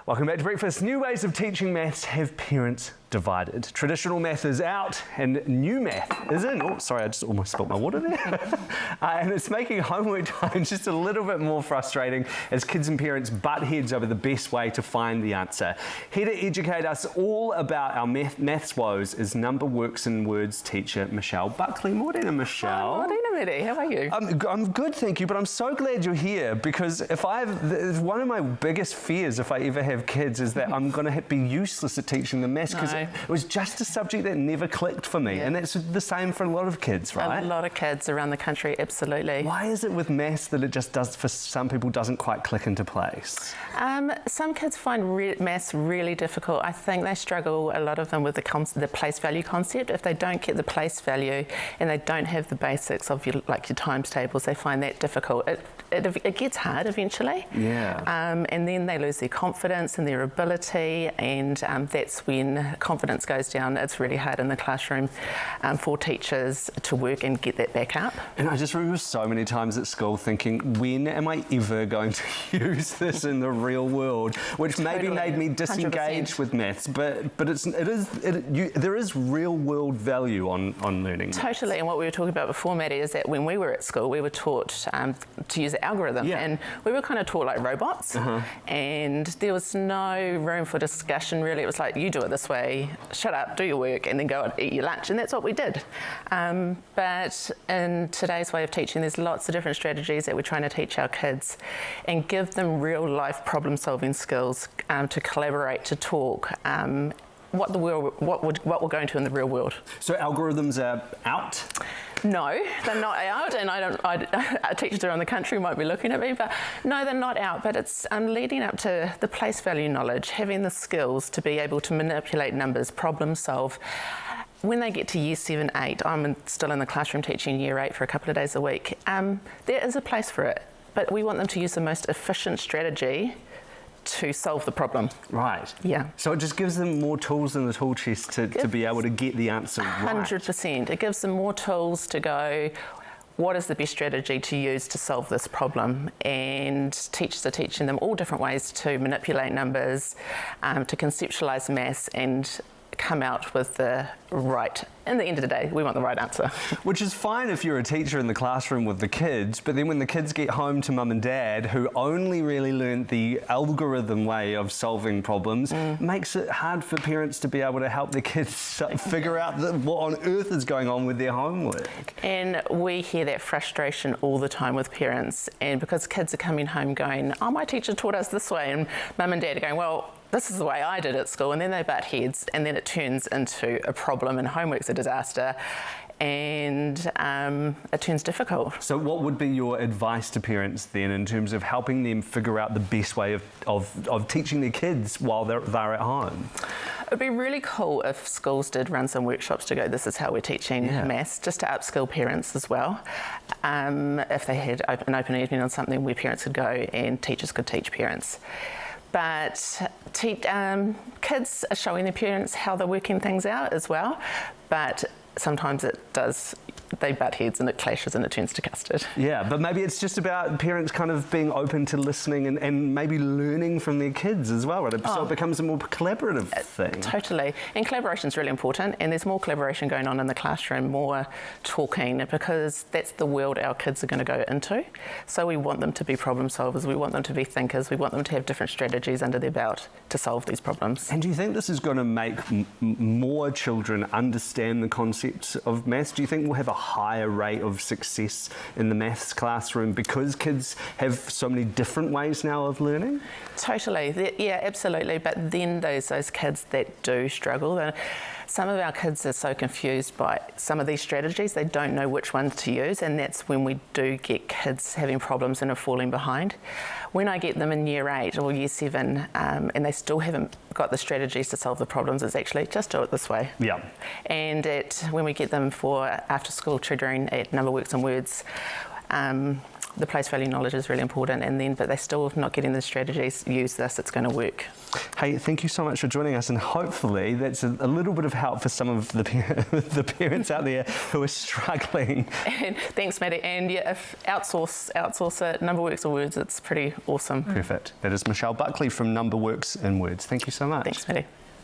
Welcome back to Breakfast. New ways of teaching maths have parents divided. Traditional math is out and new math is in. Oh, sorry, I just almost spilled my water there. And it's making homework time just a little bit more frustrating as kids and parents butt heads over the best way to find the answer. Here to educate us all about our maths woes is NumberWorks'nWords teacher Michelle Buckley. Morena, Michelle. Morena, Mary. How are you? I'm good, thank you, but I'm so glad you're here because one of my biggest fears if I ever have kids is that I'm going to be useless at teaching them maths because it was just a subject that never clicked for me, and that's the same for a lot of kids, right? A lot of kids around the country, absolutely. Why is it with maths that it just does, for some people, doesn't quite click into place? Some kids find maths really difficult. I think they struggle, a lot of them, with the place value concept. If they don't get the place value and they don't have the basics of your times tables, they find that difficult. It gets hard eventually. Yeah. And then they lose their confidence and their ability, and that's when confidence goes down. It's really hard in the classroom for teachers to work and get that back up. And I just remember so many times at school thinking, when am I ever going to use this in the real world? Which maybe made me disengage 100%. With maths, but there is real world value on learning Totally, maths. and what we were talking about before, Maddie, is that when we were at school, we were taught to use the algorithm, and we were kind of taught like robots, and there was no room for discussion really. It was like, you do it this way, shut up, do your work, and then go and eat your lunch, and that's what we did. But in today's way of teaching, there's lots of different strategies that we're trying to teach our kids and give them real life problem solving skills to collaborate, to talk, what we're going to in the real world. So algorithms are out? No, they're not out, and teachers around the country might be looking at me, but no, they're not out. But it's leading up to the place value knowledge, having the skills to be able to manipulate numbers, problem solve. When they get to year 7, 8, I'm still in the classroom teaching year 8 for a couple of days a week, there is a place for it, but we want them to use the most efficient strategy to solve the problem. Right. Yeah. So it just gives them more tools in the tool chest to be able to get the answer right. 100%. It gives them more tools to go, what is the best strategy to use to solve this problem? And teachers are teaching them all different ways to manipulate numbers, to conceptualise maths and come out with the right, in the end of the day, we want the right answer. Which is fine if you're a teacher in the classroom with the kids, but then when the kids get home to mum and dad, who only really learned the algorithm way of solving problems, makes it hard for parents to be able to help their kids figure out what on earth is going on with their homework. And we hear that frustration all the time with parents, and because kids are coming home going, oh, my teacher taught us this way, and mum and dad are going, well, this is the way I did at school, and then they butt heads, and then it turns into a problem, and homework's a disaster, and it turns difficult. So what would be your advice to parents then in terms of helping them figure out the best way of teaching their kids while they're at home? It would be really cool if schools did run some workshops to go, this is how we're teaching maths, just to upskill parents as well. If they had an open evening on something where parents could go and teachers could teach parents. But kids are showing their parents how they're working things out as well, but sometimes they butt heads and it clashes and it turns to custard. Yeah, but maybe it's just about parents kind of being open to listening and maybe learning from their kids as well, right? So it becomes a more collaborative thing. Totally, and collaboration is really important, and there's more collaboration going on in the classroom, more talking, because that's the world our kids are going to go into. So we want them to be problem solvers, we want them to be thinkers, we want them to have different strategies under their belt to solve these problems. And do you think this is going to make more children understand the concepts of maths? Do you think we'll have a higher rate of success in the maths classroom because kids have so many different ways now of learning? Totally, yeah, absolutely. But then those kids that do struggle, some of our kids are so confused by some of these strategies, they don't know which ones to use, and that's when we do get kids having problems and are falling behind. When I get them in year 8 or year 7 and they still haven't got the strategies to solve the problems, it's actually just do it this way. Yeah. And when we get them for after school tutoring at NumberWorks'nWords, the place value knowledge is really important, and then but they're still not getting the strategies, use this, it's going to work. Hey, thank you so much for joining us, and hopefully that's a little bit of help for some of the, the parents out there who are struggling. And thanks, Maddie. And yeah, if outsource it, NumberWorks or Words, it's pretty awesome. Perfect. That is Michelle Buckley from NumberWorks'nWords. Thank you so much. Thanks, Maddie.